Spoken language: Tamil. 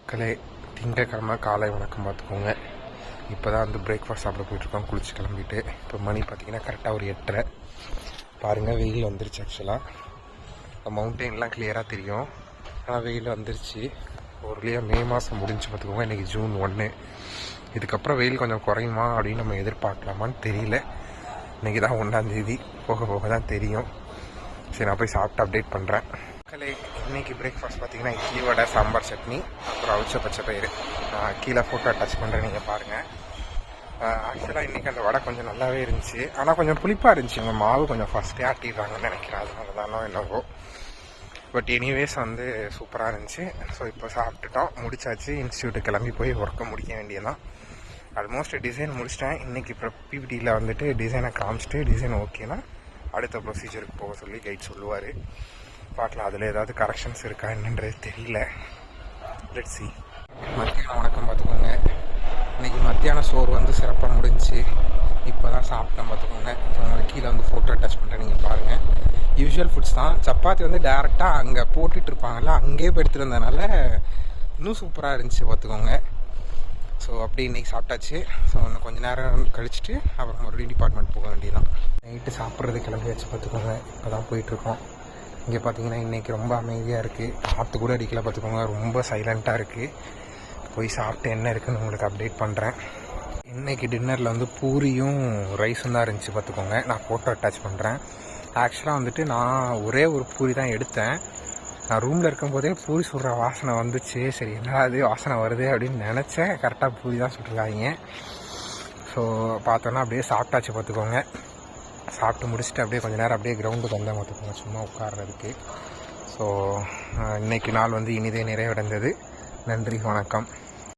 மக்களே, திங்கக்கிழமை காலை வணக்கம் பார்த்துக்கோங்க. இப்போ தான் வந்து பிரேக்ஃபாஸ்ட் சாப்பிட போயிட்டுருக்கோம் குளிச்சு கிளம்பிட்டு. இப்போ மணி பார்த்திங்கன்னா கரெக்டாக ஒரு 8:30. பாருங்கள், வெயில் வந்துருச்சு. ஆக்சுவலாக மவுண்டெயின்லாம் கிளியராக தெரியும், ஆனால் வெயில் வந்துருச்சு. ஒரு வழியாக மே மாதம் முடிஞ்சு பார்த்துக்கோங்க. இன்றைக்கி ஜூன் 1. இதுக்கப்புறம் வெயில் கொஞ்சம் குறையுமா அப்படின்னு நம்ம எதிர்பார்க்கலாமான்னு தெரியல. இன்றைக்கி தான் 1ஆம் தேதி, போக போக தான் தெரியும். சரி, நான் போய் சாப்பிட்டு அப்டேட் பண்ணுறேன். மக்களே, இன்றைக்கி பிரேக்ஃபாஸ்ட் பார்த்திங்கன்னா இட்லி வடை, சாம்பார் சட்னி, அப்புறம் அவிச்ச பச்சை பயிறு. கீழே ஃபோட்டோ அட்டாச் பண்ணுறேன், நீங்கள் பாருங்கள். ஆக்சுவலாக இன்றைக்கி அந்த வடை கொஞ்சம் நல்லாவே இருந்துச்சு, ஆனால் கொஞ்சம் புளிப்பாக இருந்துச்சு. உங்கள் மாவு கொஞ்சம் ஃபஸ்ட்டே ஆட்டிடுறாங்கன்னு நினைக்கிறேன், அதனால தானோ என்னவோ. பட் எனிவேஸ் வந்து சூப்பராக இருந்துச்சு. ஸோ இப்போ சாப்பிட்டுட்டோம், முடிச்சாச்சு. இன்ஸ்டியூட்டுக்கு கிளம்பி போய் ஒர்க்கை முடிக்க வேண்டியதான். ஆல்மோஸ்ட் டிசைன் முடிச்சிட்டேன். இன்றைக்கி இப்போ பிபிடியில் வந்துட்டு டிசைனை காமிச்சிட்டு டிசைன் ஓகேனா அடுத்த ப்ரொசீஜருக்கு போக சொல்லி கைட் சொல்லுவார். பார்க்கலாம், அதில் ஏதாவது கரெக்ஷன்ஸ் இருக்கா என்னன்றது தெரியல. Let's see. மத்தியானம் வணக்கம் பார்த்துக்கோங்க. இன்றைக்கி மத்தியான சோறு வந்து சிறப்பாக முடிஞ்சிச்சு. இப்போ தான் சாப்பிட்டேன் பார்த்துக்கோங்க. இப்போ கீழே வந்து ஃபோட்டோ அட்டாச் பண்ணுறேன், நீங்கள் பாருங்கள். யூஷுவல் ஃபுட்ஸ் தான். சப்பாத்தி வந்து டேரெக்டாக அங்கே போட்டுட்டு இருப்பாங்கல்ல, அங்கேயே போய் எடுத்துகிட்டு வந்ததுனால இன்னும் சூப்பராக இருந்துச்சு பார்த்துக்கோங்க. ஸோ அப்படி இன்றைக்கி சாப்பிட்டாச்சு. ஸோ இன்னும் கொஞ்சம் நேரம் கழிச்சிட்டு அப்புறம் மறுபடியும் டிபார்ட்மெண்ட் போக வேண்டியதான். நைட்டு சாப்பிட்றது கிளம்பி வச்சு பார்த்துக்கோங்க. இப்போ தான் போயிட்டுருக்கோம். இங்கே பார்த்தீங்கன்னா இன்றைக்கி ரொம்ப அமைதியாக இருக்குது. காற்று கூட அடிக்கல பார்த்துக்கோங்க. ரொம்ப சைலண்ட்டாக இருக்குது. போய் சாப்பிட்டு என்ன இருக்குதுன்னு உங்களுக்கு அப்டேட் பண்ணுறேன். இன்றைக்கி டின்னரில் வந்து பூரியும் ரைஸும் தான் இருந்துச்சு பார்த்துக்கோங்க. நான் ஃபோட்டோ அட்டாச் பண்ணுறேன். ஆக்சுவலாக வந்துட்டு நான் ஒரே ஒரு பூரி தான் எடுத்தேன். நான் ரூமில் இருக்கும்போதே பூரி சுடுற வாசனை வந்துச்சு. சரி, என்ன அது வாசனை வருது அப்படின்னு நினச்சேன். கரெக்டாக பூரி தான் சுட்டுருக்காங்க. ஸோ பார்த்தோன்னா அப்படியே சாப்பிட்டாச்சு பார்த்துக்கோங்க. சாப்பிட்டு முடிச்சுட்டு அப்படியே கொஞ்சம் நேரம் அப்படியே கிரவுண்டுக்கு வந்தால் பார்த்துக்கோங்க, சும்மா உட்கார்றதுக்கு. ஸோ இன்றைக்கி நாள் வந்து இனிதே நிறைவடைந்தது. நன்றி, வணக்கம்.